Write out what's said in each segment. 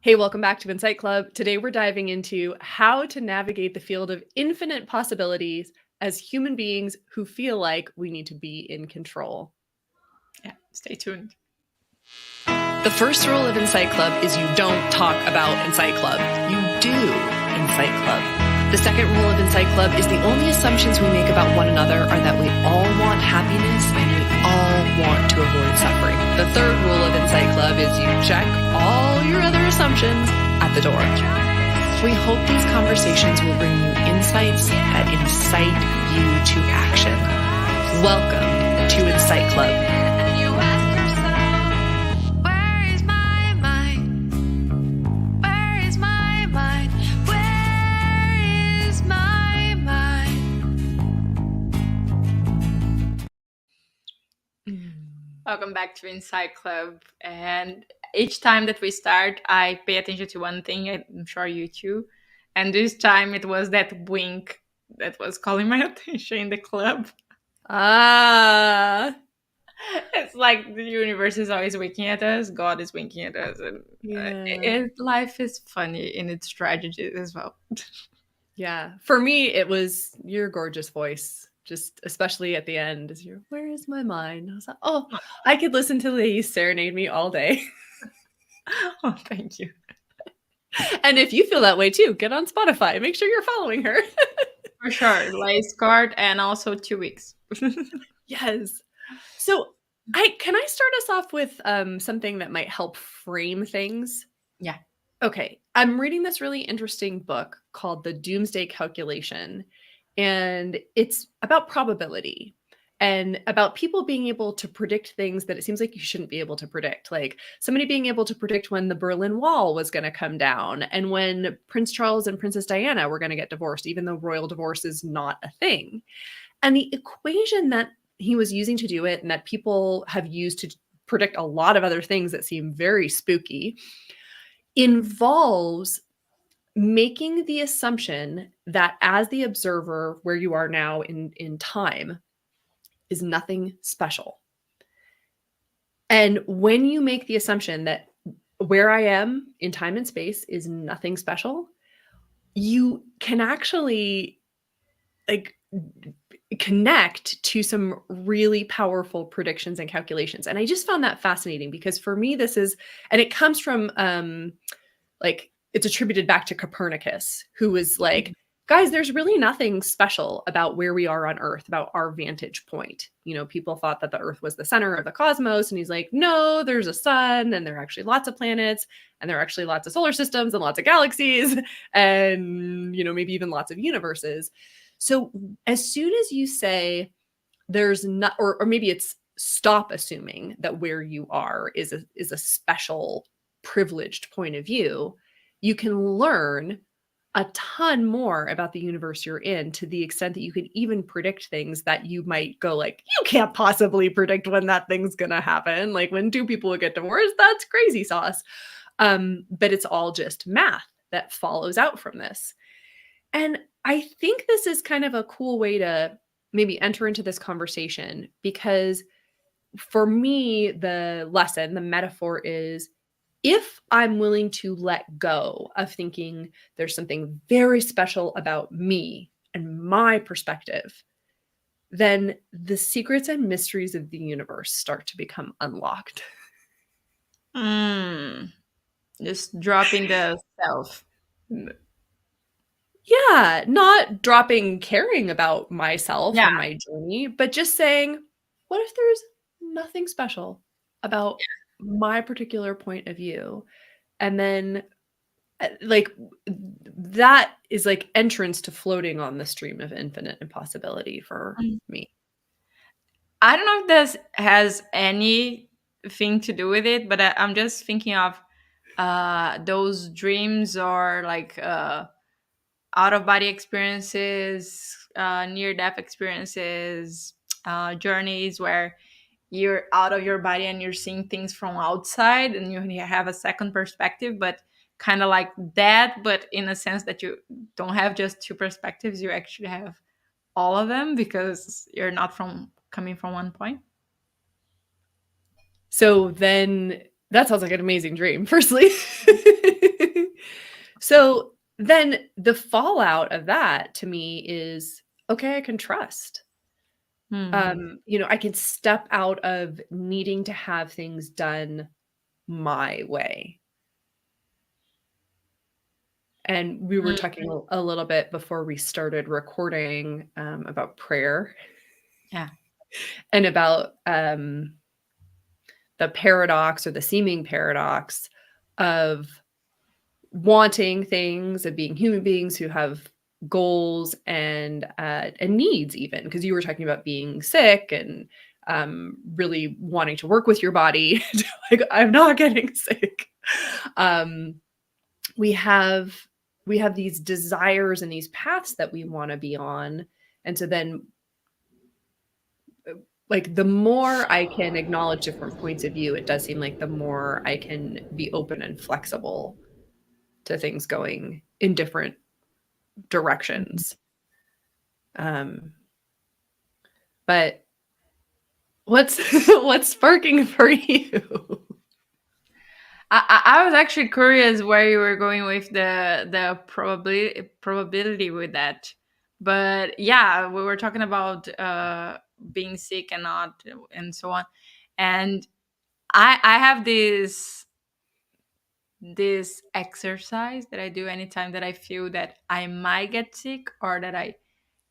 Hey, welcome back to Incite Club. Today we're diving into how to navigate the field of infinite possibilities as human beings who feel like we need to be in control. Yeah, stay tuned. The first rule of Incite Club is you don't talk about Incite Club. You do Incite Club. The second rule of Incite Club is the only assumptions we make about one another are that we all want happiness and we all want to avoid suffering. The third rule of Incite Club is you check all your other assumptions at the door. We hope these conversations will bring you insights that incite you to action. Welcome to Incite Club. Welcome back to Incite Club. And each time that we start, I pay attention to one thing. I'm sure you too. And this time it was that wink that was calling my attention in the club. It's like the universe is always winking at us. God is winking at us. And life is funny in its tragedy as well. Yeah. For me, it was your gorgeous voice. Just especially at the end, is your "Where is my mind?" I was like, oh, I could listen to Lace serenade me all day. Oh, thank you. And if you feel that way too, get on Spotify. Make sure you're following her. For sure. Lace card and also 2 weeks. Yes. So can I start us off with something that might help frame things? Yeah. Okay. I'm reading this really interesting book called The Doomsday Calculation. And it's about probability and about people being able to predict things that it seems like you shouldn't be able to predict. Like somebody being able to predict when the Berlin Wall was going to come down and when Prince Charles and Princess Diana were going to get divorced, even though royal divorce is not a thing. And the equation that he was using to do it and that people have used to predict a lot of other things that seem very spooky involves making the assumption that as the observer where you are now in time is nothing special. And when you make the assumption that where I am in time and space is nothing special, you can actually like connect to some really powerful predictions and calculations. And I just found that fascinating because for me, this is, and it comes from it's attributed back to Copernicus, who was like, guys, there's really nothing special about where we are on Earth, about our vantage point. You know, people thought that the Earth was the center of the cosmos. And he's like, no, there's a sun and there are actually lots of planets and there are actually lots of solar systems and lots of galaxies and, you know, maybe even lots of universes. So as soon as you say there's not, or maybe it's stop assuming that where you are is a special privileged point of view, you can learn a ton more about the universe you're in to the extent that you can even predict things that you might go like, you can't possibly predict when that thing's going to happen. Like when two people get divorced, that's crazy sauce. But it's all just math that follows out from this. And I think this is kind of a cool way to maybe enter into this conversation because for me, the lesson, the metaphor is if I'm willing to let go of thinking there's something very special about me and my perspective, then the secrets and mysteries of the universe start to become unlocked. Just dropping the self. Yeah, not dropping caring about myself and my journey, but just saying, what if there's nothing special about my particular point of view? And then like that is like entrance to floating on the stream of infinite impossibility for me. I don't know if this has anything to do with it, but I'm just thinking of those dreams or like out of body experiences, near death experiences, journeys where you're out of your body and you're seeing things from outside and you have a second perspective, but kind of like that, but in a sense that you don't have just two perspectives, you actually have all of them because you're not coming from one point. So then that sounds like an amazing dream, firstly. So then the fallout of that to me is, okay, I can trust. Hmm. I can step out of needing to have things done my way. And we were Mm, talking a little bit before we started recording, about prayer yeah. and about, the paradox or the seeming paradox of wanting things, of being human beings who have goals and needs even, because you were talking about being sick and, really wanting to work with your body. Like, "I'm not getting sick." Um, we have we have these desires and these paths that we wanna be on, and so then, like, the more I can acknowledge different points of view, it does seem like the more I can be open and flexible to things going in different Mhm. directions. Um, but what's what's sparking for you? I was actually curious where you were going with the probability with that, but yeah, we were talking about being sick and not and so on, and I have this exercise that I do anytime that I feel that I might get sick or that I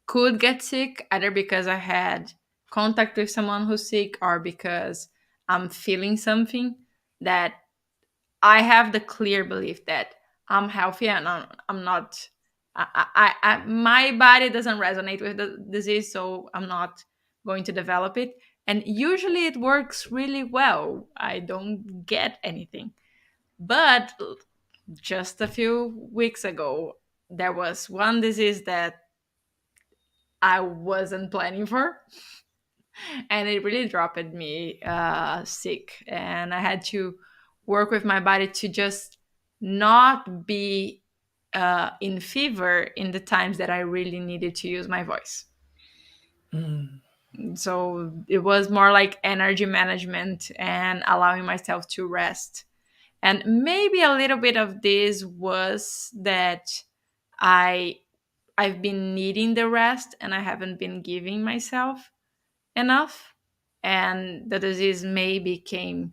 could get sick, either because I had contact with someone who's sick or because I'm feeling something, that I have the clear belief that I'm healthy and I'm not. My body doesn't resonate with the disease, so I'm not going to develop it. And usually it works really well. I don't get anything. But just a few weeks ago, there was one disease that I wasn't planning for, and it really dropped me sick, and I had to work with my body to just not be in fever in the times that I really needed to use my voice. Mm. So it was more like energy management and allowing myself to rest. And maybe a little bit of this was that i I've been needing the rest and I haven't been giving myself enough, and the disease maybe came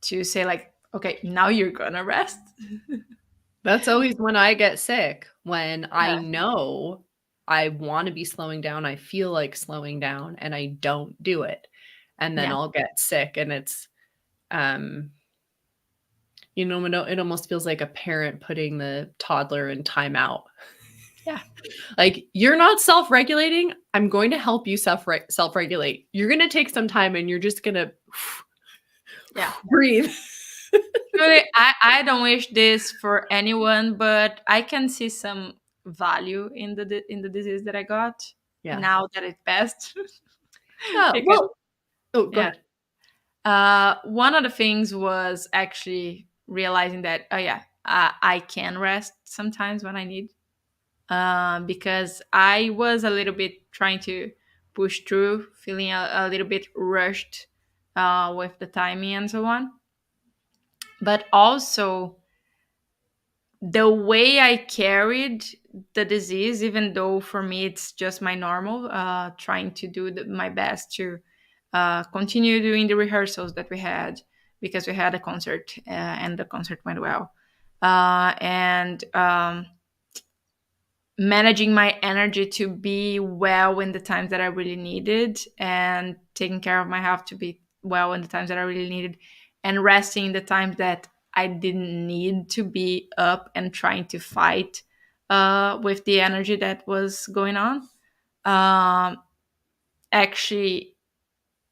to say like, okay, now you're gonna rest. That's always when I get sick, when I Yeah. know I wanna be slowing down, I feel like slowing down, and I don't do it, and then Yeah. I'll get sick, and it's, um, it almost feels like a parent putting the toddler in timeout. Yeah. Like, "You're not self-regulating, I'm going to help you self-regulate. You're gonna take some time, and you're just gonna Yeah. breathe." Truly, I don't wish this for anyone, but I can see some value in in the disease that I got Yeah. now that it passed. Yeah, Because well oh, go yeah, ahead. one of the things was actually realizing that, oh yeah, I can rest sometimes when I need, because I was a little bit trying to push through, feeling a little bit rushed with the timing and so on. But also the way I carried the disease, even though for me it's just my normal, trying to do my best to continue doing the rehearsals that we had, because we had a concert and the concert went well. And managing my energy to be well in the times that I really needed, and taking care of my health to be well in the times that I really needed, and resting in the times that I didn't need to be up and trying to fight with the energy that was going on. Um, Actually,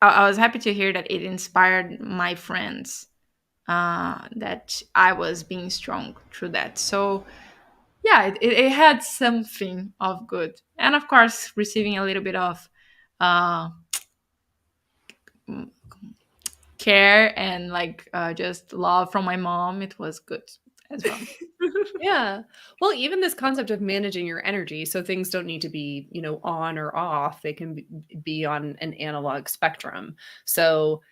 I was happy to hear that it inspired my friends, that I was being strong through that. So yeah, it had something of good, and of course receiving a little bit of uh care and like just love from my mom, it was good as well. Yeah. Well, even this concept of managing your energy, so things don't need to be, on or off. They can be on an analog spectrum. So,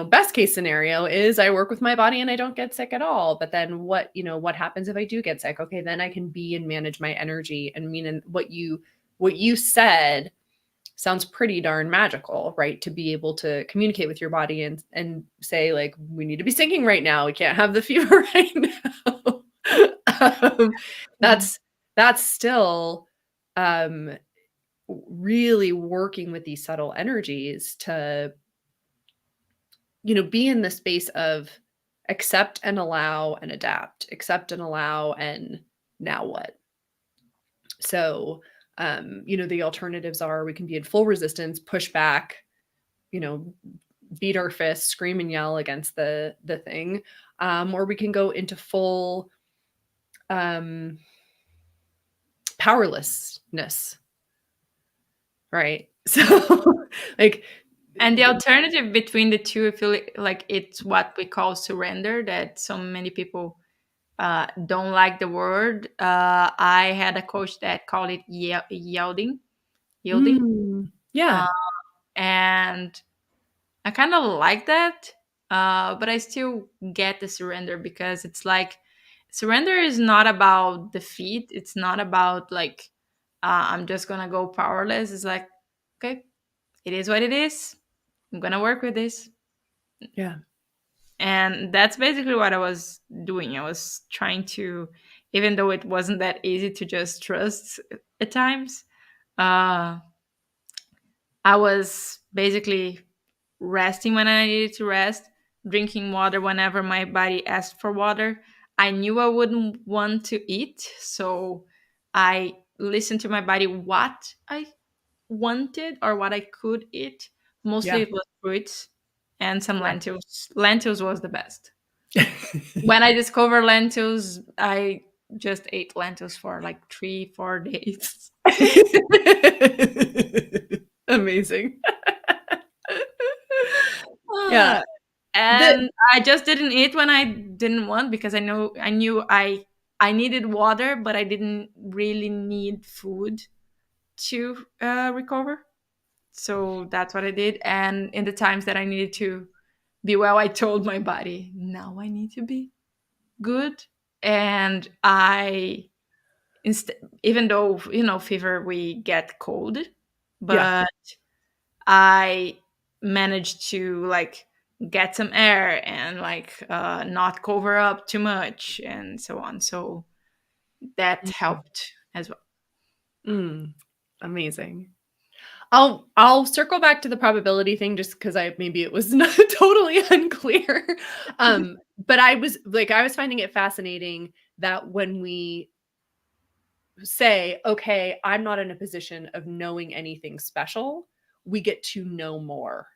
best case scenario is I work with my body and I don't get sick at all. But then what happens if I do get sick? Okay, then I can be and manage my energy. And and what you said sounds pretty darn magical, right? To be able to communicate with your body and say, like, we need to be syncing right now. We can't have the fever right now. um, Mhm. that's still um, really working with these subtle energies to be in the space of accept and allow and adapt, accept and allow, and now what? So, the alternatives are we can be in full resistance, push back, you know, beat our fists, scream and yell against the thing, or we can go into full um, powerlessness, right? So, like, And the alternative between the two, I feel like it's what we call surrender, that so many people don't like the word. I had a coach that called it yielding. yeah, Uh, and I kind of like that, but I still get the surrender because it's like surrender is not about defeat. It's not about like I'm just gonna go powerless. It's like, okay, it is what it is. I'm gonna work with this, yeah, and that's basically what I was doing. I was trying to, even though it wasn't that easy to just trust at times. Uh, I was basically resting when I needed to rest, drinking water whenever my body asked for water. I knew I wouldn't want to eat, so I listened to my body what I wanted or what I could eat. Mostly yeah. it was fruits and some Yeah. lentils. Lentils was the best. When I discovered lentils, I just ate lentils for like 3, 4 days. Amazing. Yeah. Uh, The and I just didn't eat when I didn't want because I knew I needed water, but I didn't really need food to recover. So that's what I did. And in the times that I needed to be well, I told my body, now I need to be good. And I even though fever, we get cold, yeah. but I managed to like get some air and like not cover up too much and so on. So that Mhm. helped as well. Mm, amazing. I'll circle back to the probability thing just because maybe it was not totally unclear. But I was finding it fascinating that when we say, okay, I'm not in a position of knowing anything special, we get to know more.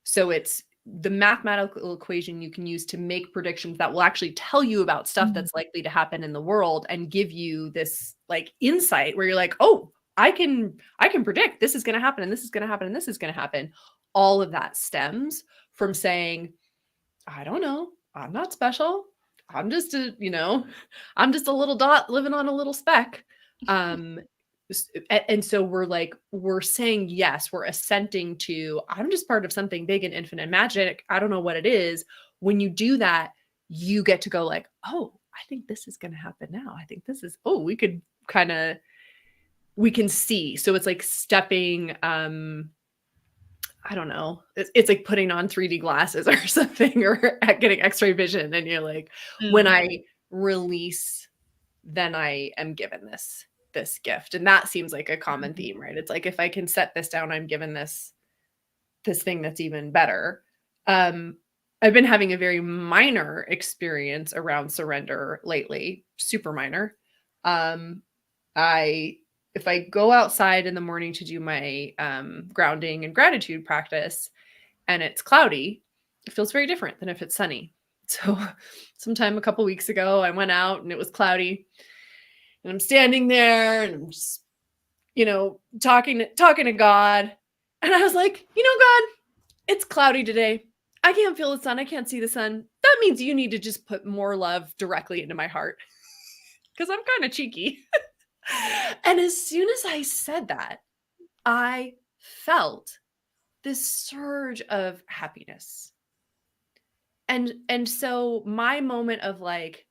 So it's the mathematical equation you can use to make predictions that will actually tell you about stuff Mhm. that's likely to happen in the world and give you this like insight where you're like, "Oh, I can predict this is going to happen and this is going to happen and this is going to happen." All of that stems from saying, "I don't know. I'm not special. I'm just I'm just a little dot living on a little speck." Um and so we're saying yes, we're assenting to I'm just part of something big and infinite magic. I don't know what it is. When you do that, you get to go like, "Oh, I think this is going to happen now. I think this is we can see." So it's like stepping I don't know. It's like putting on 3D glasses or something or getting X-ray vision and you're like, when Mm. I release, then I am given this gift. And that seems like a common theme, right? It's like if I can set this down, I'm given this thing that's even better. Um I've been having a very minor experience around surrender lately, super minor. Um I if I go outside in the morning to do my grounding and gratitude practice and it's cloudy, it feels very different than if it's sunny. So, sometime a couple weeks ago, I went out and it was cloudy, and I'm standing there and I'm just, talking to God, and I was like, God, it's cloudy today. I can't feel the sun. I can't see the sun. That means you need to just put more love directly into my heart because I'm kind of cheeky. And as soon as I said that, I felt this surge of happiness. And so my moment of like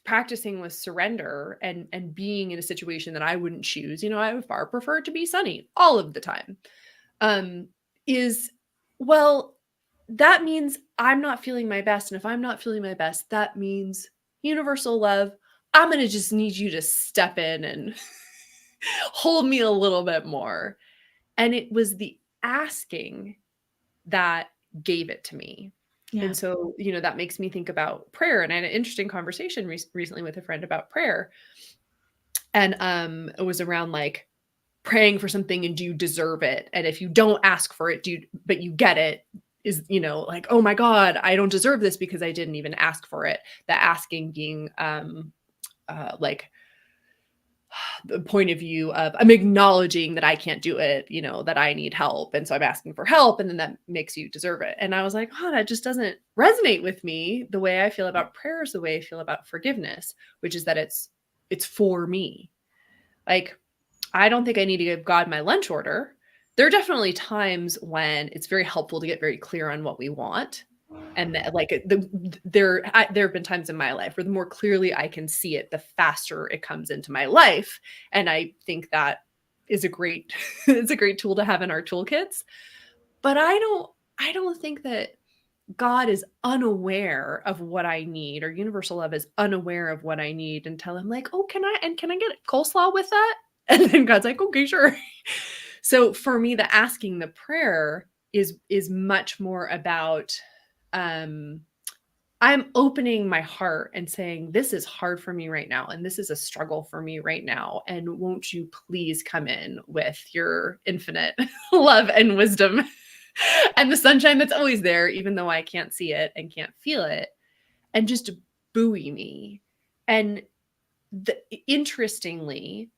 practicing with surrender and being in a situation that I wouldn't choose, I would far prefer it to be sunny all of the time. Um, is well, that means I'm not feeling my best. And if I'm not feeling my best, that means universal love. I'm gonna just need you to step in and hold me a little bit more. And it was the asking that gave it to me. Yeah. And so, that makes me think about prayer. And I had an interesting conversation recently with a friend about prayer. And it was around like praying for something and do you deserve it? And if you don't ask for it, but you get it, is, like, oh my God, I don't deserve this because I didn't even ask for it. The asking being like the point of view of I'm acknowledging that I can't do it, that I need help. And so I'm asking for help. And then that makes you deserve it. And I was like, oh, that just doesn't resonate with me. The way I feel about prayer is the way I feel about forgiveness, which is that it's for me. Like, I don't think I need to give God my lunch order. There are definitely times when it's very helpful to get very clear on what we want. And that, like there have been times in my life where the more clearly I can see it, the faster it comes into my life. And I think that is a great it's a great tool to have in our toolkits. But I don't think that God is unaware of what I need, or universal love is unaware of what I need until I'm like, oh, can I get coleslaw with that? And then God's like, okay, sure. So for me, the asking the prayer is much more about um I'm opening my heart and saying, this is hard for me right now. And this is a struggle for me right now. And won't you please come in with your infinite love and wisdom and the sunshine that's always there, even though I can't see it and can't feel it, and just buoy me. And interestingly,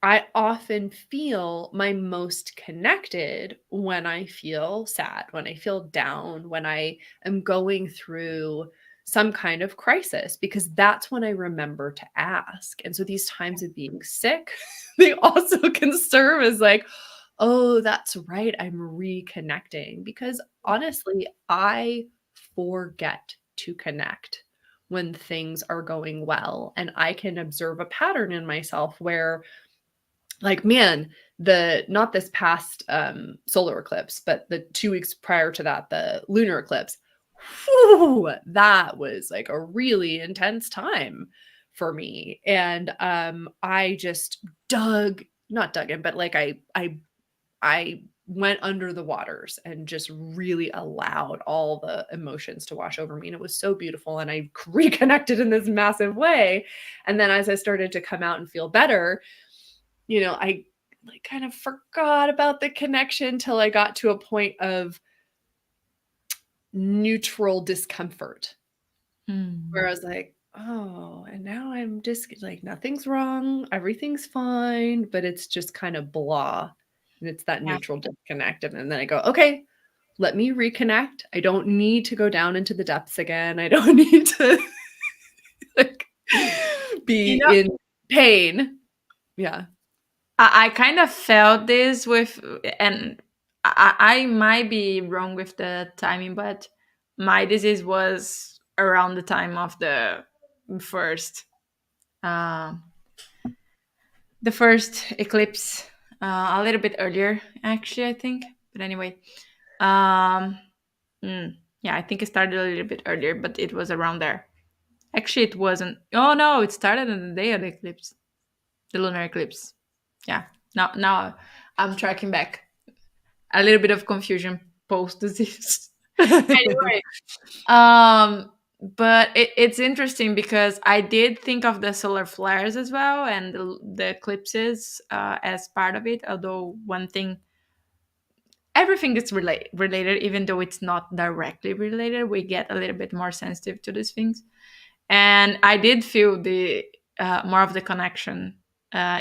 I often feel my most connected when I feel sad, when I feel down, when I am going through some kind of crisis, because that's when I remember to ask. And so these times of being sick, they also can serve as like, oh, that's right. I'm reconnecting, because honestly, I forget to connect when things are going well. And I can observe a pattern in myself where, like, man, not this past solar eclipse, but the 2 weeks prior to that, the lunar eclipse, whew, that was like a really intense time for me. And I just not dug in, but like I went under the waters and just really allowed all the emotions to wash over me. And it was so beautiful. And I reconnected in this massive way. And then as I started to come out and feel better, I like kind of forgot about the connection till I got to a point of neutral discomfort where I Mm. was like, oh, and now I'm just like, nothing's wrong. Everything's fine, but it's just kind of blah. And it's that Yeah. neutral disconnect. And then I go, okay, let me reconnect. I don't need to go down into the depths again. I don't need to like be You know, in pain. Yeah. I kind of felt this with, and I might be wrong with the timing, but my disease was around the time of first, uh, the first eclipse, a little bit earlier, actually, I think. But anyway, um, yeah, I think it started a little bit earlier, but it was around there. Actually, it wasn't. Oh no, it started on the day of the eclipse, the lunar eclipse. Yeah. Now I'm tracking back. A little bit of confusion post disease. Anyway, but it's interesting because I did think of the solar flares as well and the eclipses as part of it. Although one thing, everything is related, even though it's not directly related. We get a little bit more sensitive to these things, and I did feel the more of the connection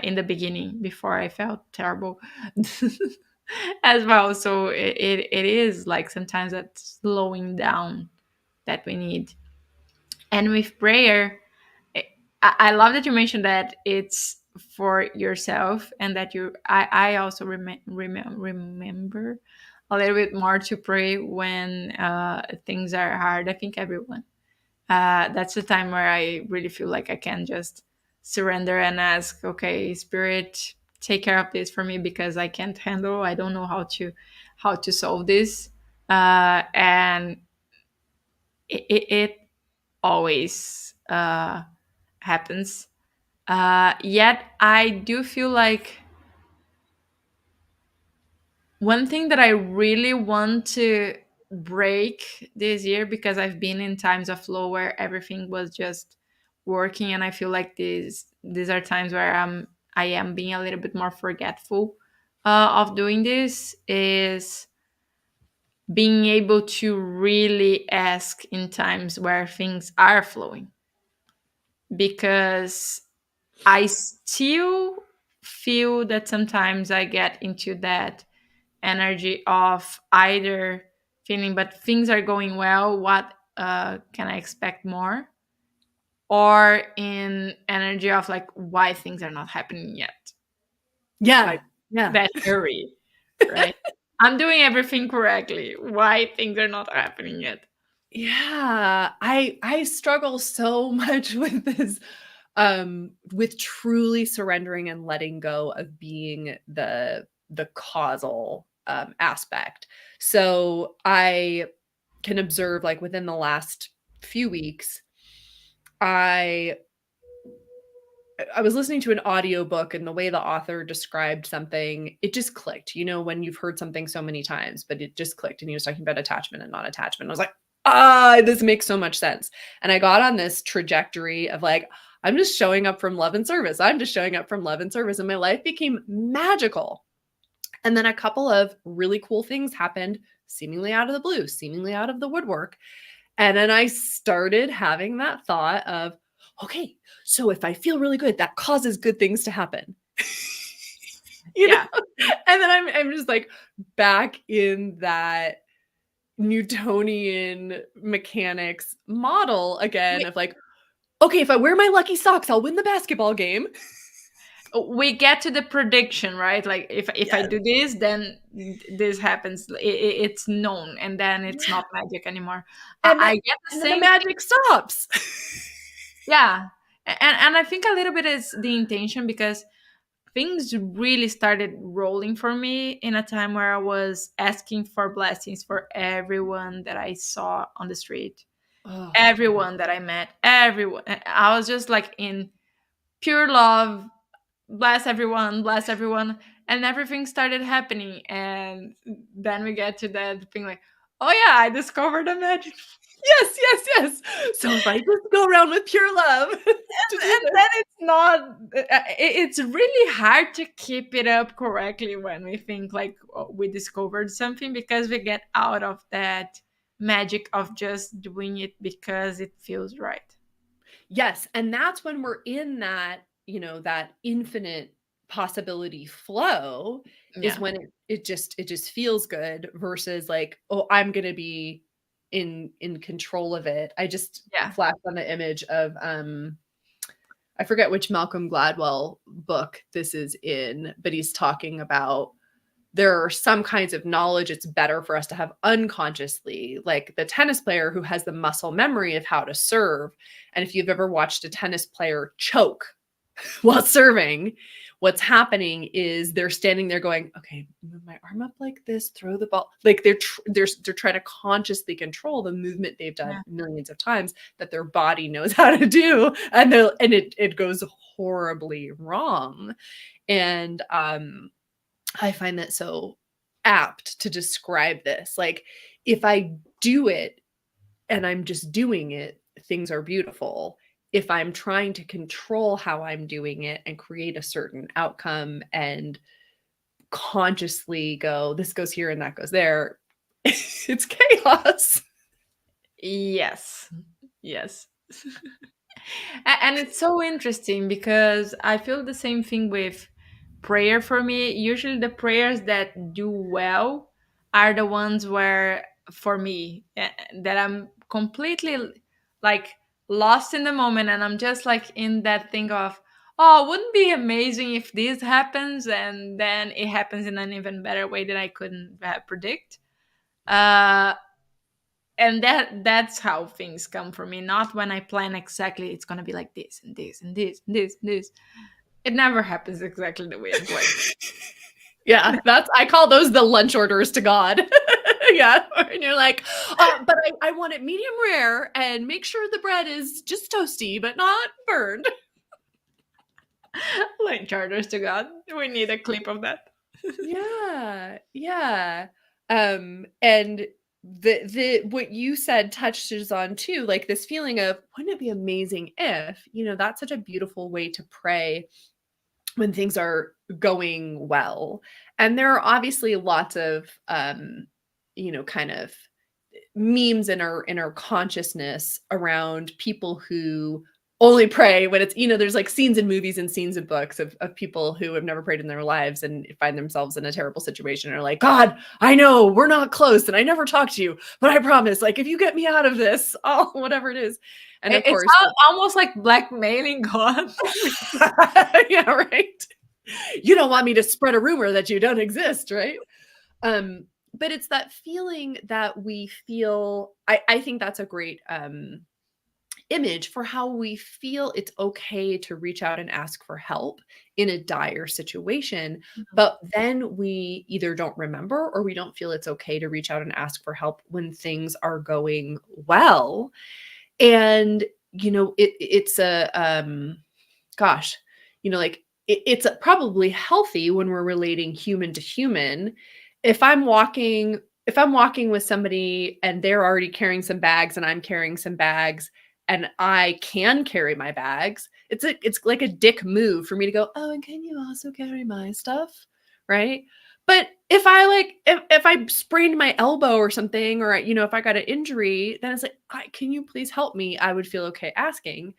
in the beginning before I felt terrible as well. So it is like sometimes that slowing down that we need. And with prayer, I I love that you mentioned that it's for yourself and that I also remember a little bit more to pray when things are hard. I think everyone. That's the time where I really feel like I can just surrender and ask, okay, Spirit, take care of this for me because I can't handle. I don't know how to solve this, and it always happens. Yet I do feel like one thing that I really want to break this year, because I've been in times of low where everything was just working, and I feel like these are times where I am being a little bit more forgetful of doing this, is being able to really ask in times where things are flowing, because I still feel that sometimes I get into that energy of either feeling but things are going well, what can I expect more, or in energy of like why things are not happening yet, Yeah. like Yeah. that hurry, right? I'm doing everything correctly, why things are not happening yet? Yeah, I struggle so much with this, with truly surrendering and letting go of being the causal, aspect. So, I can observe, like, within the last few weeks, I I was listening to an audiobook, and the way the author described something, it just clicked, when you've heard something so many times, but it just clicked, and he was talking about attachment and non-attachment. I was like, this makes so much sense. And I got on this trajectory of like, I'm just showing up from love and service. I'm just showing up from love and service. And my life became magical. And then a couple of really cool things happened, seemingly out of the blue, seemingly out of the woodwork. And then I started having that thought of, okay, so if I feel really good, that causes good things to happen. you know? Yeah. And then I'm just like back in that Newtonian mechanics model again we, of like, okay, if I wear my lucky socks, I'll win the basketball game. we get to the prediction, right? Like if I Yes. do this, then this happens. It's known, and then it's Yeah. not magic anymore. And then I get the and then the same. magic stops. Yeah. And I think a little bit is the intention, because things really started rolling for me in a time where I was asking for blessings for everyone that I saw on the street, Oh, everyone that I met, everyone. I was just like in pure love, bless everyone, and everything started happening. And then we get to that thing like, oh yeah, I discovered a magic. yes, yes, yes. So if I just go around with pure love to do And this. then it's not it's really hard to keep it up correctly when we think like, oh, we discovered something, because we get out of that magic of just doing it because it feels right. Yes, and that's when we're in that, that infinite possibility flow is Yeah. when it just feels good versus like, oh, I'm going to be in control of it. I just Yeah. flashed on the image of I forget which Malcolm Gladwell book this is in, but he's talking about there are some kinds of knowledge it's better for us to have unconsciously, like the tennis player who has the muscle memory of how to serve. And if you've ever watched a tennis player choke while serving, what's happening is they're standing there going, okay, move my arm up like this, throw the ball. Like they're trying to consciously control the movement they've done Yeah. millions of times that their body knows how to do. And it goes horribly wrong. And I find that so apt to describe this. Like, if I do it and I'm just doing it, things are beautiful. If I'm trying to control how I'm doing it and create a certain outcome and consciously go, this goes here and that goes there, it's chaos. Yes. Yes. And it's so interesting because I feel the same thing with prayer for me. Usually, the prayers that do well are the ones where, for me, that I'm completely like lost in the moment, and I'm just like in that thing of, oh, wouldn't it be amazing if this happens, and then it happens in an even better way that I couldn't predict. Uh, and that's how things come for me. Not when I plan exactly it's gonna be like this and this and this and this and this. It never happens exactly the way I'm planning. Yeah, I call those the lunch orders to God. Yeah, and you're like, but I want it medium rare and make sure the bread is just toasty but not burned. Like charters to God. We need a clip of that. Yeah, yeah. And the what you said touches on too, like this feeling of wouldn't it be amazing if, that's such a beautiful way to pray when things are going well. And there are obviously lots of kind of memes in our consciousness around people who only pray when it's there's like scenes in movies and scenes in books of people who have never prayed in their lives and find themselves in a terrible situation and are like, God, I know we're not close and I never talk to you, but I promise, like, if you get me out of this, oh, whatever it is. And of It's course, almost like blackmailing God. yeah, right. You don't want me to spread a rumor that you don't exist, right? But it's that feeling that we feel. I think that's a great image for how we feel it's okay to reach out and ask for help in a dire situation. But then we either don't remember or we don't feel it's okay to reach out and ask for help when things are going well. And it's a gosh, like it's probably healthy when we're relating human to human. If I'm walking with somebody and they're already carrying some bags and I'm carrying some bags and I can carry my bags, it's like a dick move for me to go, oh, and can you also carry my stuff? Right. But if I sprained my elbow or something, or if I got an injury, then it's like, can you please help me? I would feel okay asking.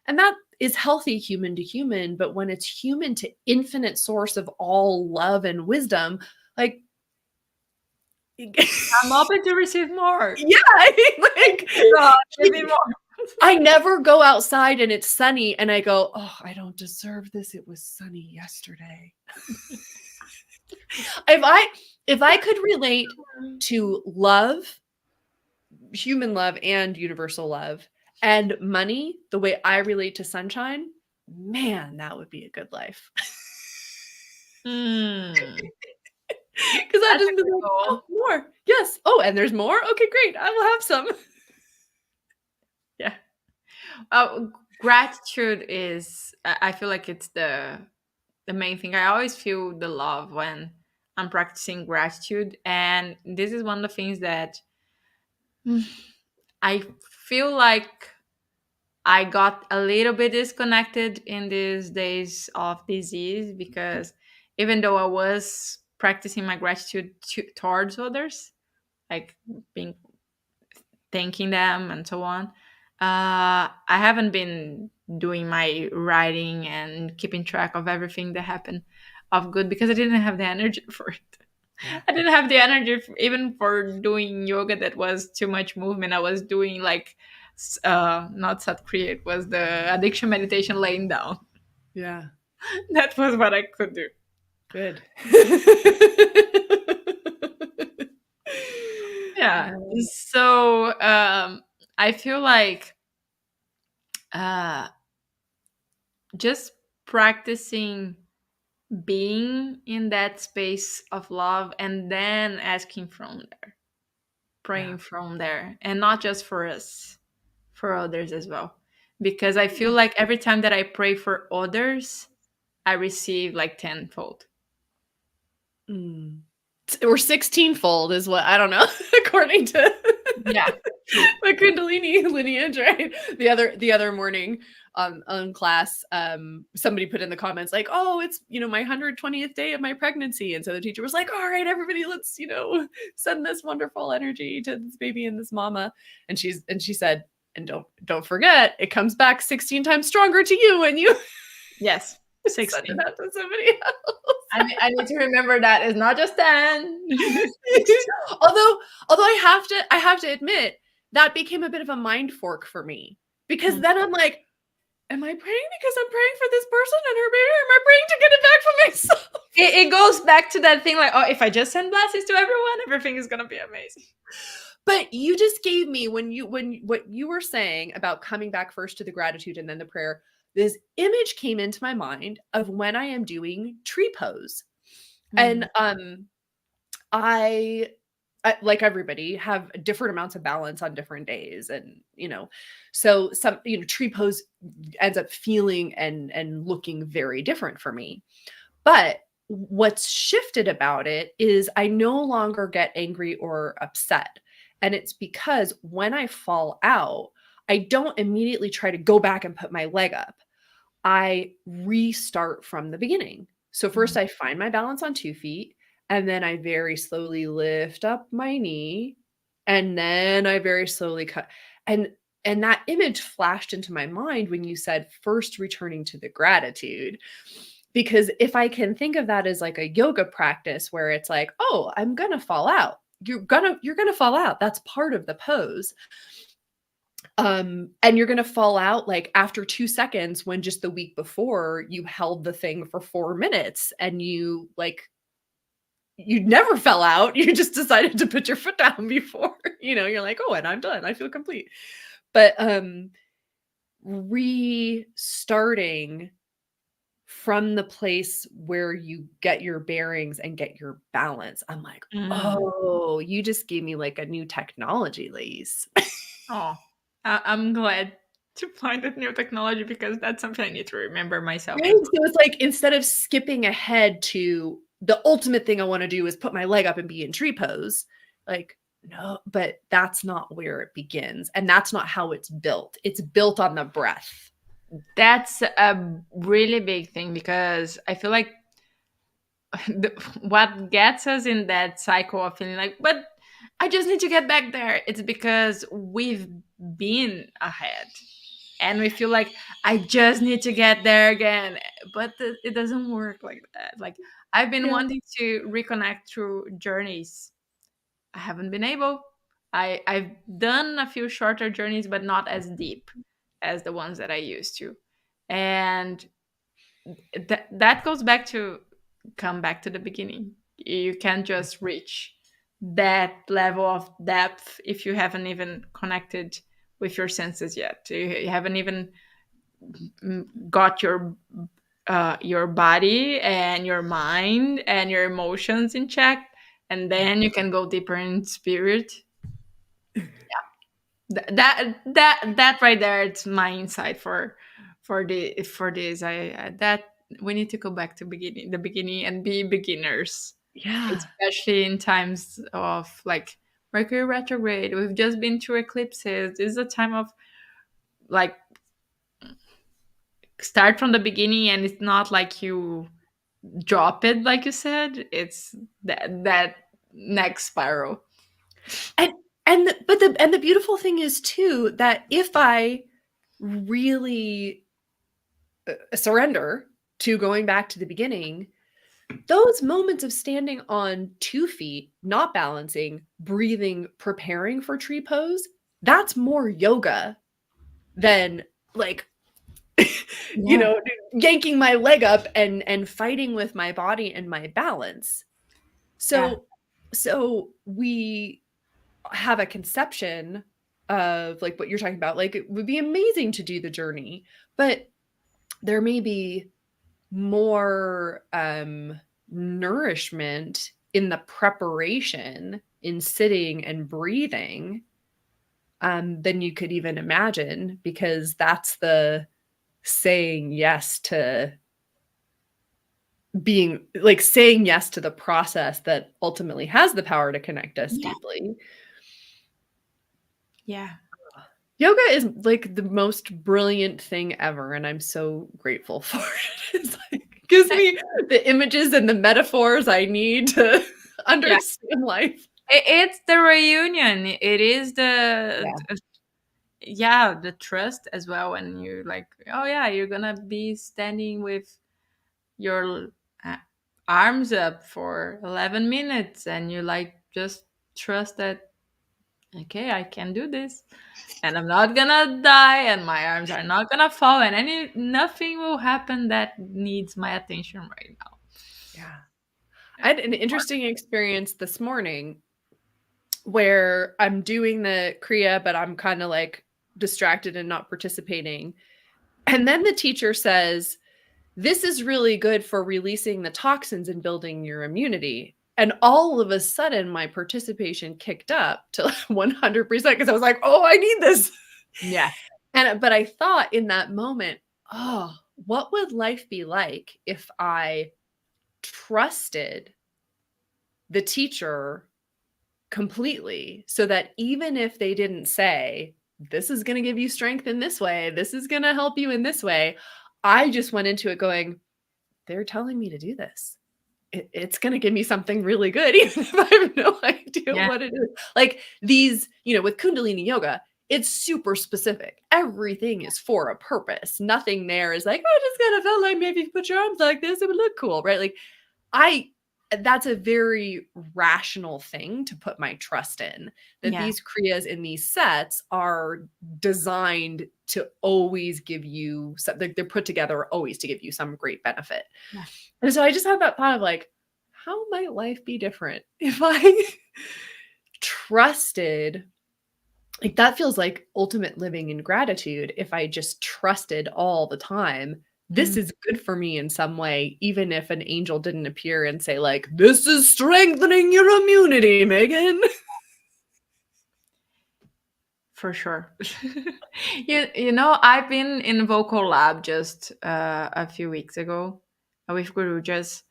And that is healthy human to human. But when it's human to infinite source of all love and wisdom, like, I'm open to receive more. yeah, like, God, give me more. I never go outside and it's sunny and I go, oh, I don't deserve this. It was sunny yesterday. If I could relate to love, human love and universal love, and money the way I relate to sunshine, man, that would be a good life. Mm, Because I that's just a be good like, oh, goal. more. Yes. Oh, and there's more? Okay, great. I will have some. Yeah. Uh, Gratitude is. I feel like it's the main thing. I always feel the love when I'm practicing gratitude, and this is one of the things that I feel like I got a little bit disconnected in these days of disease, because even though I was practicing my gratitude towards others, like being thanking them and so on, I haven't been doing my writing and keeping track of everything that happened of good, because I didn't have the energy for it. Yeah. I didn't have the energy even for doing yoga. That was too much movement. I was doing like not Sat Kriya, it was the addiction meditation laying down. Yeah. That was what I could do. Good. Yeah. So I feel like uh just practicing being in that space of love and then asking from there, Yeah. praying from there, and not just for us, for others as well. Because I feel like every time that I pray for others, I receive like tenfold. Mm. Or 16-fold is what I don't know, according to Yeah, true. my Kundalini lineage, right? The other morning on class, somebody put in the comments like, oh, it's my 120th day of my pregnancy. And so the teacher was like, all right, everybody, let's, send this wonderful energy to this baby and this mama. And she said, and don't forget, it comes back 16 times stronger to you when you Yes, send it 16. out to somebody else. I need to remember that it's not just 10. although although I have to admit that became a bit of a mind fork for me, because then I'm like, am I praying because I'm praying for this person and her baby, or am I praying to get it back for myself? It goes back to that thing like, oh, if I just send blessings to everyone, everything is gonna be amazing. But you just gave me when what you were saying about coming back first to the gratitude and then the prayer, this image came into my mind of when I am doing tree pose. Mm. And I, like everybody, have different amounts of balance on different days, and so some tree pose ends up feeling and looking very different for me. But what's shifted about it is I no longer get angry or upset. And it's because when I fall out, I don't immediately try to go back and put my leg up. I restart from the beginning. So first Mm. I find my balance on 2 feet, and then I very slowly lift up my knee, and then I very slowly cut. And and that image flashed into my mind when you said first returning to the gratitude. Because if I can think of that as like a yoga practice where it's like, "Oh, I'm gonna fall out." You're gonna fall out. That's part of the pose. And you're gonna fall out like after 2 seconds when just the week before you held the thing for 4 minutes and you never fell out. You just decided to put your foot down before, you're like, "Oh, and I'm done. I feel complete." But, restarting from the place where you get your bearings and get your balance, I'm like, Mm. "Oh, you just gave me like a new technology, Lace." Oh, I'm glad to find that new technology because that's something I need to remember myself Right? as well. So it's like instead of skipping ahead to the ultimate thing I wanna do is put my leg up and be in tree pose, like, no, but that's not where it begins, and that's not how it's built. It's built on the breath. That's a really big thing because I feel like what gets us in that cycle of feeling like, but I just need to get back there. It's because we've been ahead and we feel like I just need to get there again. But it doesn't work like that. Like I've been Yeah. wanting to reconnect through journeys. I haven't been able. I've done a few shorter journeys, but not as deep as the ones that I used to. And that goes back to come back to the beginning. You can't just reach that level of depth if you haven't even connected with your senses yet. You haven't even got your body and your mind and your emotions in check, and then you can go deeper in spirit. That right there, it's my insight for this. That we need to go back to the beginning and be beginners, Yeah. especially in times of like Mercury retrograde. We've just been through eclipses. This is a time of like start from the beginning, and it's not like you drop it like you said. It's that next spiral. And and the beautiful thing is too that if I really, surrender to going back to the beginning, those moments of standing on 2 feet, not balancing, breathing, preparing for tree pose, that's more yoga than, like, you Yeah, know, yanking my leg up and fighting with my body and my balance. yeah, So we have a conception of, like, what you're talking about, like, it would be amazing to do the journey, but there may be more, nourishment in the preparation, in sitting and breathing, than you could even imagine, because that's the saying yes to saying yes to the process that ultimately has the power to connect us yeah, deeply. yeah. Yoga is like the most brilliant thing ever, and I'm so grateful for it. It's like gives me the images and the metaphors I need to Yeah, understand life. it's the reunion. It is Yeah. yeah, the trust as well. And you're like, oh yeah, you're gonna be standing with your uh, arms up for 11 minutes, and you like just trust that okay, I can do this, and I'm not gonna die, and my arms are not gonna fall, and nothing will happen that needs my attention right now. Yeah. I had an interesting experience this morning where I'm doing the Kriya, but I'm kind of like distracted and not participating. And then the teacher says, this is really good for releasing the toxins and building your immunity. And all of a sudden, my participation kicked up to 100% because I was like, oh, I need this. Yeah, But I thought in that moment, oh, what would life be like if I trusted the teacher completely so that even if they didn't say, this is going to give you strength in this way, this is going to help you in this way, I just went into it going, they're telling me to do this. It's going to give me something really good, even if I have no idea yeah, what it is. Like these, with Kundalini yoga, it's super specific. Everything is for a purpose. Nothing there is like, I just kind of felt like maybe if you put your arms like this, it would look cool, right? Like I that's a very rational thing to put my trust in, that yeah, these kriyas in these sets are designed to always give you they're put together always to give you some great benefit. yeah, And so I just had that thought of like, how might life be different if I trusted, like that feels like ultimate living in gratitude, if I just trusted all the time this mm, is good for me in some way, even if an angel didn't appear and say like, this is strengthening your immunity, Megan. for sure. I've been in vocal lab just a few weeks ago with Gurujas,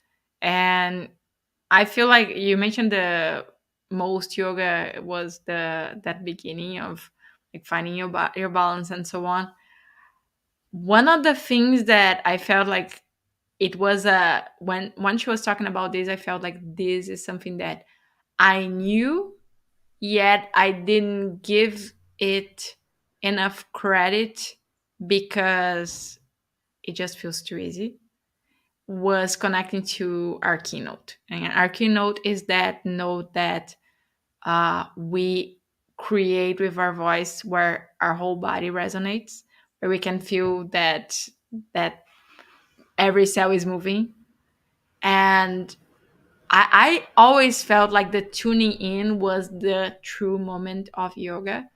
and I feel like you mentioned the most yoga was the that beginning of like finding your balance and so on. One of the things that I felt like it was when she was talking about this, I felt like this is something that I knew, yet I didn't give it enough credit because it just feels too easy. Was connecting to our keynote, and our keynote is that note that we create with our voice where our whole body resonates, where we can feel that every cell is moving. And I always felt like the tuning in was the true moment of yoga.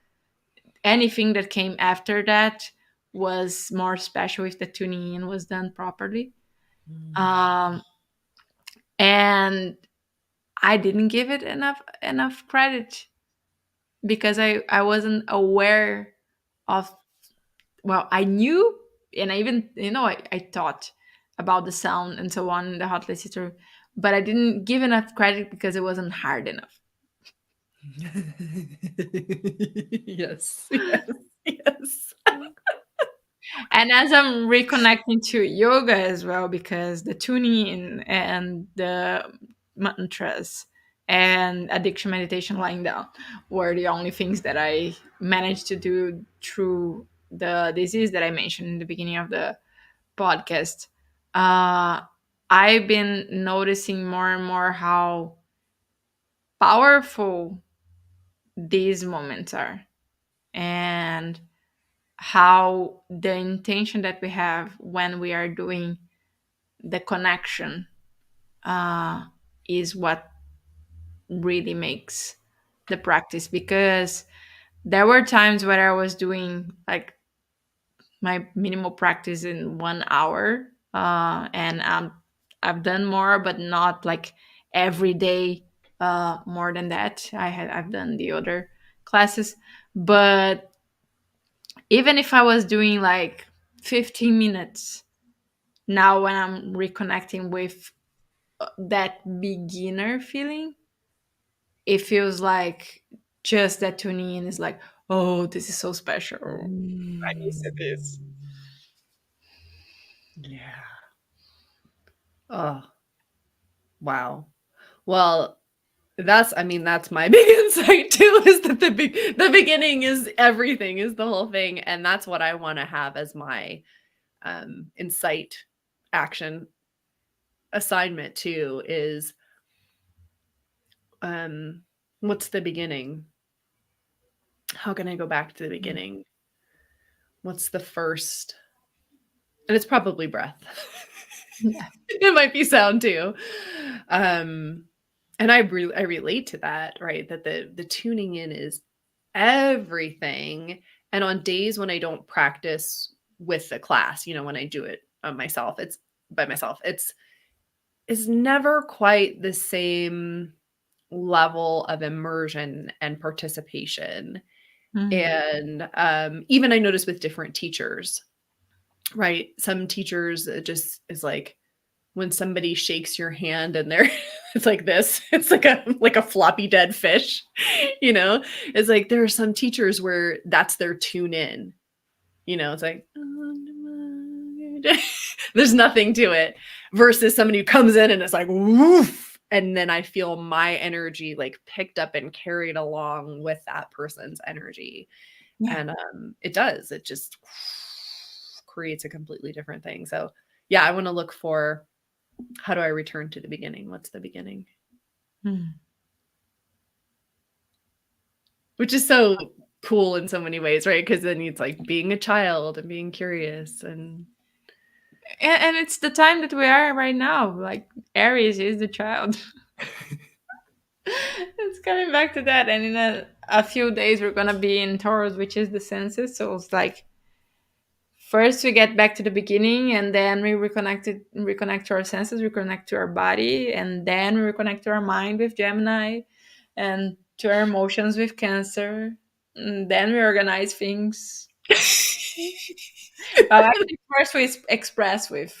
Anything that came after that was more special if the tuning in was done properly. Um, and I didn't give it enough credit because I wasn't aware of, well, I knew, and I even, I thought about the sound and so on, the hot sister, but I didn't give enough credit because it wasn't hard enough. Yes, yes, yes. And as I'm reconnecting to yoga as well, because the tuning in and the mantras and addiction meditation lying down were the only things that I managed to do through the disease that I mentioned in the beginning of the podcast. uh, I've been noticing more and more how powerful these moments are, and how the intention that we have when we are doing the connection uh, is what really makes the practice. Because there were times where I was doing like my minimal practice in 1 hour, and I've done more, but not like every day more than that. I've done the other classes, but even if I was doing like 15 minutes, now when I'm reconnecting with that beginner feeling, it feels like just that tuning in is like, oh, this is so special. I miss this. Yeah. Oh, wow. Well, that's my big insight too, is that the beginning is everything, is the whole thing, and that's what I want to have as my insight action assignment too, is um what's the beginning? How can I go back to the Mm. beginning? What's the first? And it's probably breath. Yeah. It might be sound too. Um, and I relate to that, right? That the tuning in is everything. And on days when I don't practice with the class, when I do it on myself, it's by myself. It's never quite the same level of immersion and participation. Mm. And even I notice with different teachers, right? Some teachers, it just is like when somebody shakes your hand and they're it's like this. It's like a floppy dead fish, you know? It's like there are some teachers where that's their tune in. It's like there's nothing to it versus somebody who comes in and it's like woof, and then I feel my energy like picked up and carried along with that person's energy. Yeah. And it just creates a completely different thing. So yeah, I want to look for, how do I return to the beginning? What's the beginning? Mm. Which is so cool in so many ways, right? Because then it's like being a child and being curious and And it's the time that we are right now. Like Aries is the child. It's coming back to that, and in a few days we're gonna be in Taurus, which is the senses. So it's like first we get back to the beginning, and then we reconnect to our senses, reconnect to our body, and then we reconnect to our mind with Gemini, and to our emotions with Cancer. And then we organize things. Well, actually, first we express with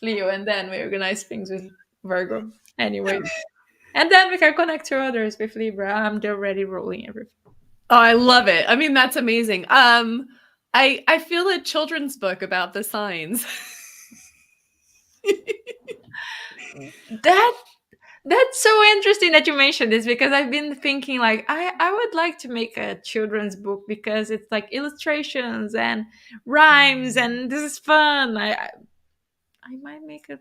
Leo, and then we organize things with Virgo. Anyway, and then we can connect to others with Libra. I'm already rolling everything. Oh, I love it. I mean, that's amazing. I feel a children's book about the signs. That that's so interesting that you mentioned this, because I've been thinking like I would like to make a children's book because it's like illustrations and rhymes and this is fun. I might make a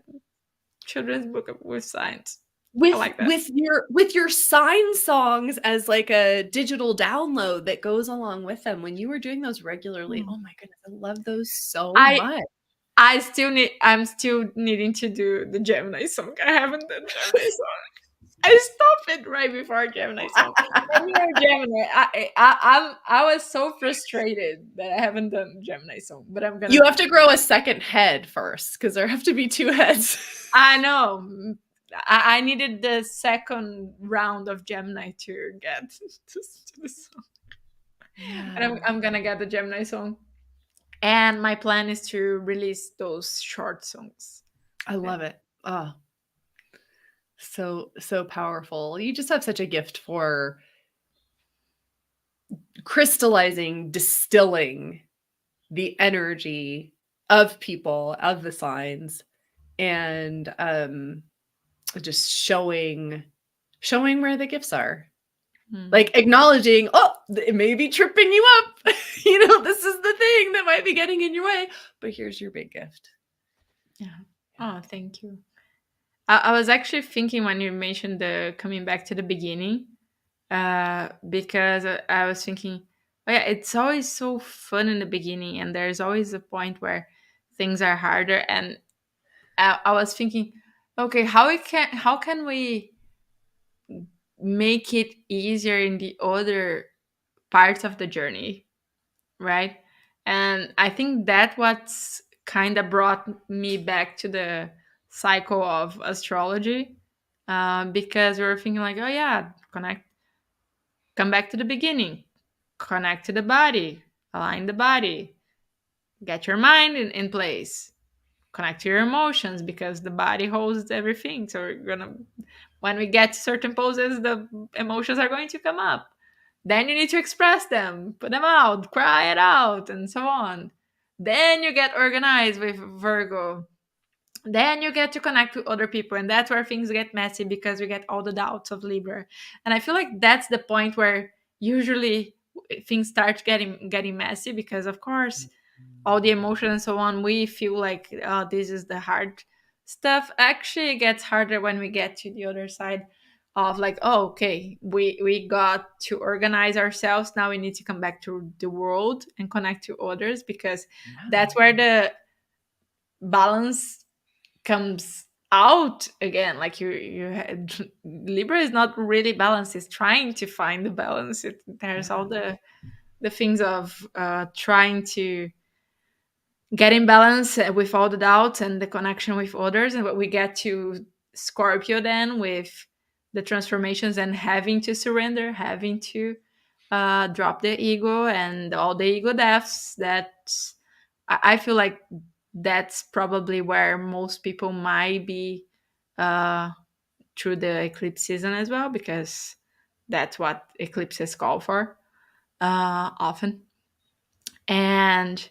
children's book with science. I with like that. with your sign songs as like a digital download that goes along with them when you were doing those regularly. Hmm. Oh my goodness, I love those so I much. I'm still needing to do the Gemini song. I haven't done Gemini song. I stopped it right before Gemini song. And you're Gemini. I was so frustrated that I haven't done Gemini song, but I'm gonna You do have it. to grow a second head first because there have to be two heads. I know. I needed the second round of Gemini to get to the song. And Yeah, I'm gonna get the Gemini song. And my plan is to release those short songs. I Yeah. love it. Oh, so powerful. You just have such a gift for crystallizing, distilling the energy of people, of the signs, and just showing where the gifts are. Hmm. Like acknowledging, oh, it may be tripping you up. This is the thing that might be getting in your way, but here's your big gift. Yeah. Oh, thank you. I was actually thinking when you mentioned the coming back to the beginning, because I was thinking, oh yeah, it's always so fun in the beginning, and there's always a point where things are harder. And I was thinking, okay, how can we make it easier in the other parts of the journey, right? And I think that what's kind of brought me back to the cycle of astrology, because we were thinking like, oh yeah, come back to the beginning, connect to the body, align the body, get your mind in place, connect to your emotions because the body holds everything. So we're gonna, when we get to certain poses, the emotions are going to come up. Then you need to express them, put them out, cry it out, and so on. Then you get organized with Virgo. Then you get to connect to other people, and that's where things get messy because we get all the doubts of Libra. And I feel like that's the point where usually things start getting messy, because of course all the emotion and so on, we feel like, oh, this is the hard stuff. Actually, it gets harder when we get to the other side. of like, oh, okay, we got to organize ourselves, now we need to come back to the world and connect to others, because Yeah. that's where the balance comes out again. Like you had Libra is not really balanced, it's trying to find the balance. There's Yeah. all the things of trying to get in balance with all the doubts and the connection with others. And we get to Scorpio then with the transformations and having to surrender, having to drop the ego and all the ego deaths. That I feel like that's probably where most people might be uh, through the eclipse season as well, because that's what eclipses call for often. And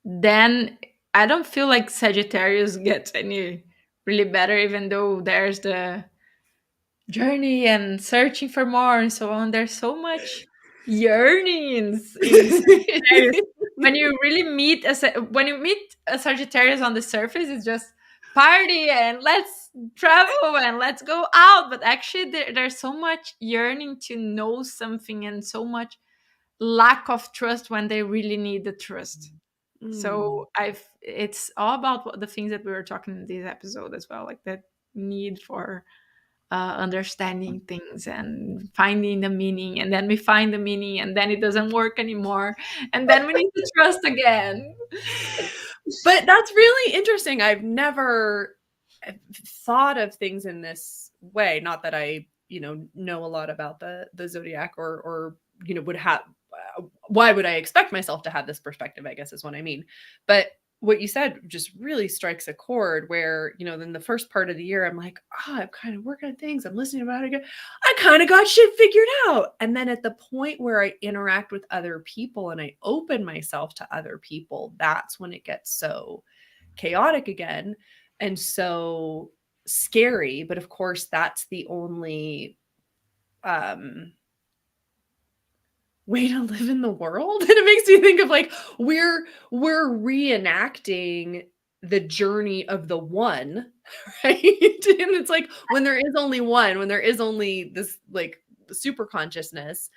then I don't feel like Sagittarius gets any really better, even though there's the journey and searching for more and so on. There's so much yearning in Sagittarius. When you really meet when you meet a Sagittarius on the surface, it's just party and let's travel and let's go out. But actually, there's so much yearning to know something and so much lack of trust when they really need the trust. Mm. So it's all about the things that we were talking in this episode as well, like that need for understanding things and finding the meaning, and then we find the meaning and then it doesn't work anymore, and then we need to trust again. But that's really interesting. I've never thought of things in this way. Not that I, know a lot about the zodiac, or would have. Why would I expect myself to have this perspective? I guess is what I mean. But what you said just really strikes a chord. Where in the first part of the year, I'm like, I'm kind of working on things. I'm listening about it again. I kind of got shit figured out. And then at the point where I interact with other people and I open myself to other people, that's when it gets so chaotic again and so scary. But of course, that's the only um way to live in the world. And it makes me think of like we're reenacting the journey of the one, right? And it's like when there is only one, when there is only this like super consciousness,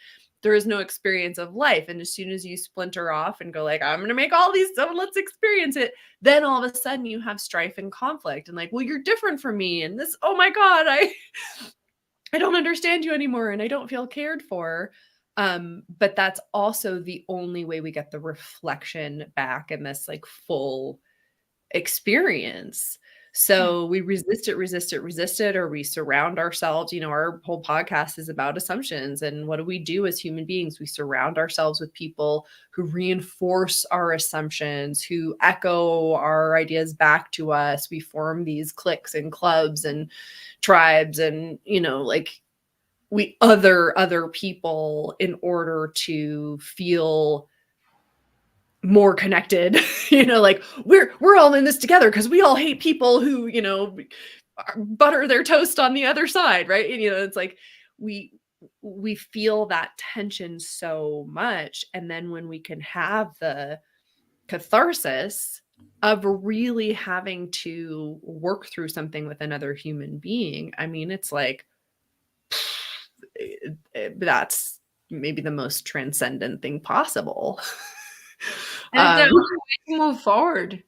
there is no experience of life. And as soon as you splinter off and go like, I'm gonna make all these, so let's experience it, then all of a sudden you have strife and conflict and like, well, you're different from me, and this, oh my God, I don't understand you anymore and I don't feel cared for. But that's also the only way we get the reflection back in this like full experience. Yeah. So we resist it, or we surround ourselves. Our whole podcast is about assumptions. And what do we do as human beings? We surround ourselves with people who reinforce our assumptions, who echo our ideas back to us. We form these cliques and clubs and tribes, and, like we other people in order to feel more connected. Like we're all in this together because we all hate people who butter their toast on the other side, right? And, it's like we we feel that tension so much, and then when we can have the catharsis of really having to work through something with another human being, I mean, it's like that's maybe the most transcendent thing possible. And it's the um, only way to move forward.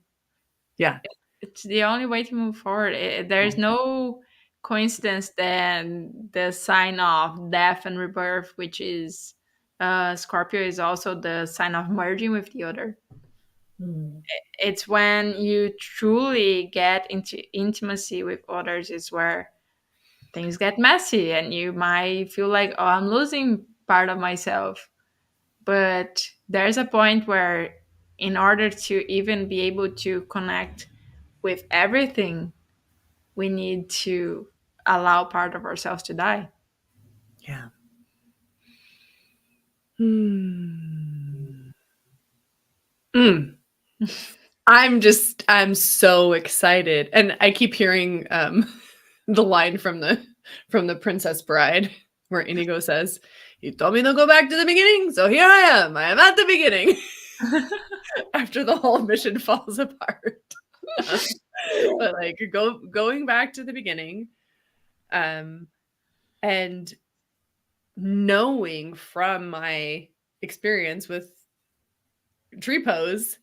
yeah. It's the only way to move forward. There's no coincidence that the sign of death and rebirth, which is Scorpio, is also the sign of merging with the other. Mm. It's when you truly get into intimacy with others is where things get messy, and you might feel like, oh, I'm losing part of myself. But there's a point where, in order to even be able to connect with everything, we need to allow part of ourselves to die. Yeah. Hmm. Mm. I'm so excited. And I keep hearing the line from the Princess Bride where Inigo says, "You told me to go back to the beginning, so here I am. I am at the beginning." After the whole mission falls apart. But like going back to the beginning. Um And knowing from my experience with tree pose,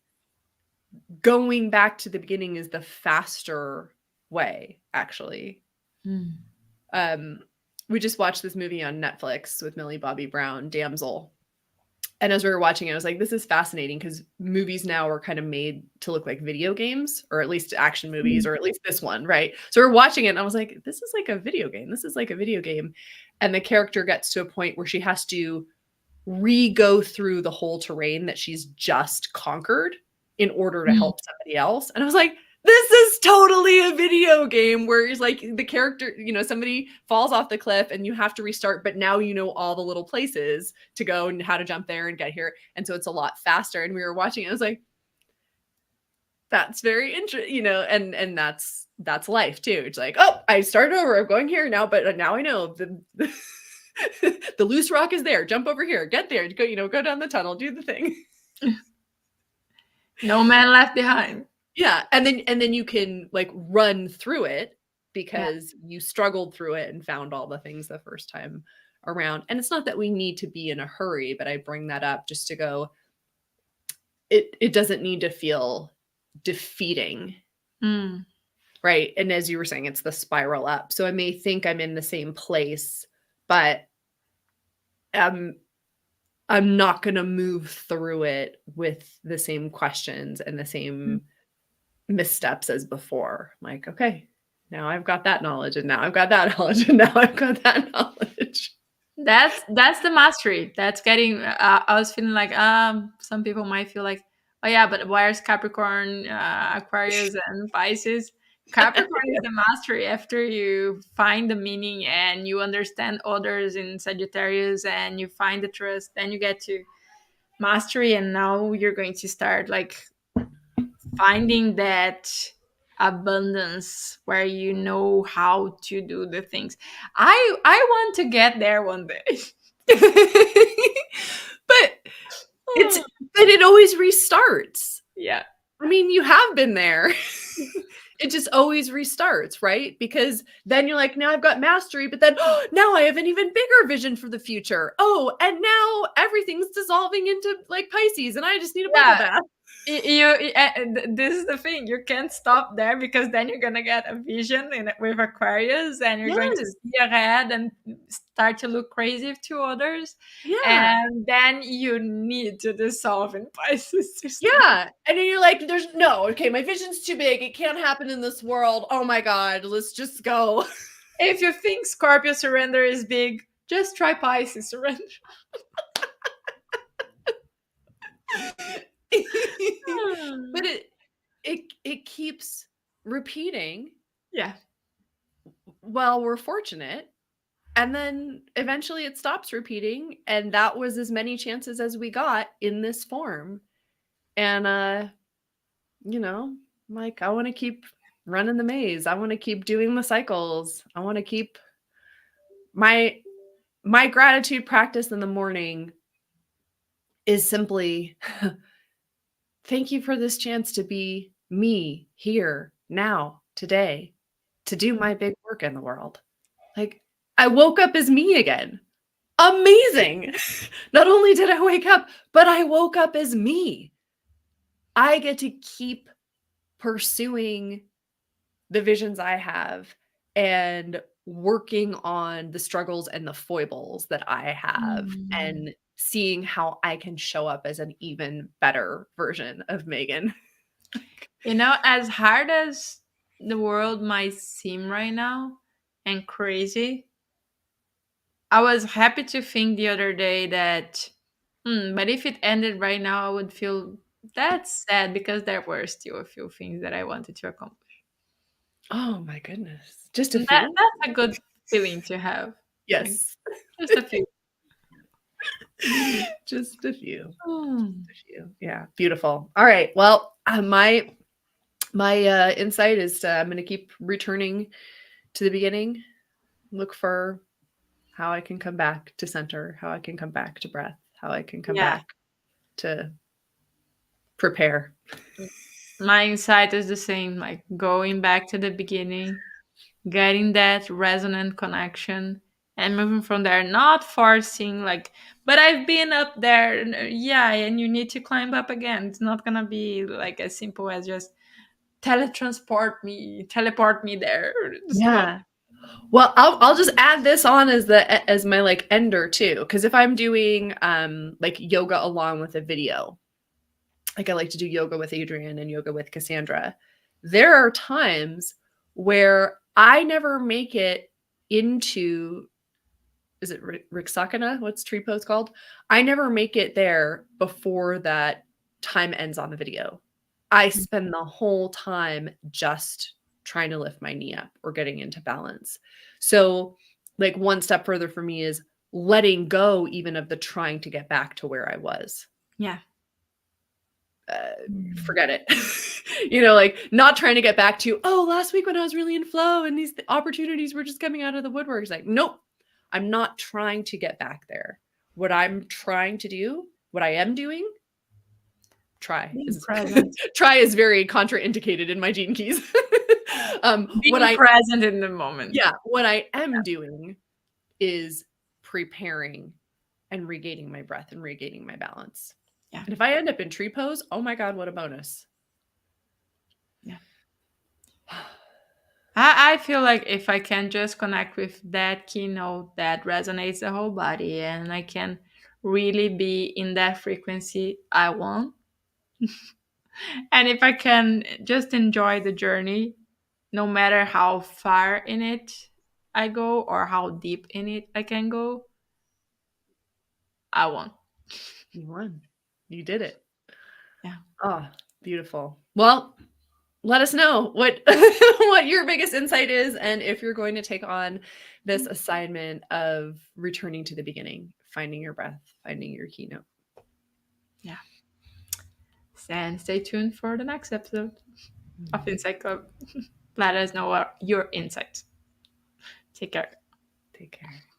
going back to the beginning is the faster way, actually. Mm. Um, we just watched this movie on Netflix with Millie Bobby Brown, Damsel. And as we were watching it, I was like, this is fascinating because movies now are kind of made to look like video games, or at least action movies, Mm. or at least this one, right? So we're watching it and I was like, this is like a video game. This is like a video game. And the character gets to a point where she has to re-go through the whole terrain that she's just conquered in order to Mm. help somebody else. And I was like, this is totally a video game where it's like the character, somebody falls off the cliff and you have to restart, but now you know all the little places to go and how to jump there and get here. And so it's a lot faster. And we were watching it, I was like, that's very interesting, and that's life too. It's like, oh, I started over, I'm going here now, but now I know the the loose rock is there. Jump over here, get there, go down the tunnel, do the thing. No man left behind. Yeah, and then you can like run through it Yeah. because you struggled through it and found all the things the first time around. And it's not that we need to be in a hurry, but I bring that up just to go, it doesn't need to feel defeating, Mm. right? And as you were saying, it's the spiral up. So I may think I'm in the same place, but I'm not going to move through it with the same questions and the same missteps as before. Like, okay, now I've got that knowledge, and now I've got that knowledge, and now I've got that knowledge. That's the mastery. That's getting. I was feeling like some people might feel like, oh yeah, but where's Capricorn, Aquarius, and Pisces? Capricorn is the mastery after you find the meaning and you understand others in Sagittarius and you find the trust. Then you get to mastery, and now you're going to start like finding that abundance where you know how to do the things. I want to get there one day. but it's Oh, but it always restarts. yeah. I mean, you have been there. It just always restarts, right? Because then you're like, now I've got mastery, but then now I have an even bigger vision for the future. Oh, and now everything's dissolving into like Pisces, and I just need a bubble Yeah, bath. this is the thing, you can't stop there because then you're gonna get a vision with Aquarius and you're going to Yes. see ahead and start to look crazy to others, Yeah. and then you need to dissolve in Pisces to start. Yeah. And then you're like, there's no, okay, my vision's too big. It can't happen in this world. Oh my God, let's just go. If you think Scorpio surrender is big, just try Pisces surrender. But it keeps repeating Yeah. while we're fortunate. And then eventually it stops repeating. And that was as many chances as we got in this form. And like I want to keep running the maze. I want to keep doing the cycles. I want to keep my gratitude practice in the morning is simply thank you for this chance to be me here now today to do my big work in the world. Like I woke up as me again. Amazing. Not only did I wake up, but I woke up as me. I get to keep pursuing the visions I have and working on the struggles and the foibles that I have Mm. and seeing how I can show up as an even better version of Megan. As hard as the world might seem right now and crazy, I was happy to think the other day that, but if it ended right now, I would feel that's sad because there were still a few things that I wanted to accomplish. Oh my goodness. Just a And few? that's a good feeling to have. Like, Yes. just a few. Just a few. Hmm. Just a few. Yeah, beautiful. All right. Well, my insight is I'm going to keep returning to the beginning, look for how I can come back to center, how I can come back to breath, how I can come Yeah. back to prepare. My insight is the same, like going back to the beginning, getting that resonant connection, and moving from there, not forcing like, but I've been up there, yeah, and you need to climb up again. It's not gonna be like as simple as just teleport me there. It's not. Yeah. Well, I'll just add this on as the as my like ender too, because if I'm doing like yoga along with a video, like I like to do yoga with Adrian and yoga with Cassandra, there are times where I never make it into, is it Riksakana? What's tree pose called? I never make it there before that time ends on the video. I spend the whole time just trying to lift my knee up or getting into balance. So, like, one step further for me is letting go even of the trying to get back to where I was. Yeah. Forget it. You know, like not trying to get back to, oh, last week when I was really in flow and these opportunities were just coming out of the woodwork. It's like, nope, I'm not trying to get back there. What I'm trying to do, what I am doing, Being present. try is very contraindicated in my gene keys. What Being I present in the moment. Yeah, what I am doing is preparing and regaining my breath and regaining my balance. Yeah. And if I end up in tree pose, oh my God, what a bonus. Yeah. I feel like if I can just connect with that keynote that resonates the whole body, and I can really be in that frequency I want, and if I can just enjoy the journey, no matter how far in it I go or how deep in it I can go, I won. You won. You did it. Yeah. Oh, beautiful. Well, let us know what what your biggest insight is and if you're going to take on this assignment of returning to the beginning, finding your breath, finding your keynote. Yeah. And stay tuned for the next episode of Incite Club. Let us know what your insights. Take care. Take care.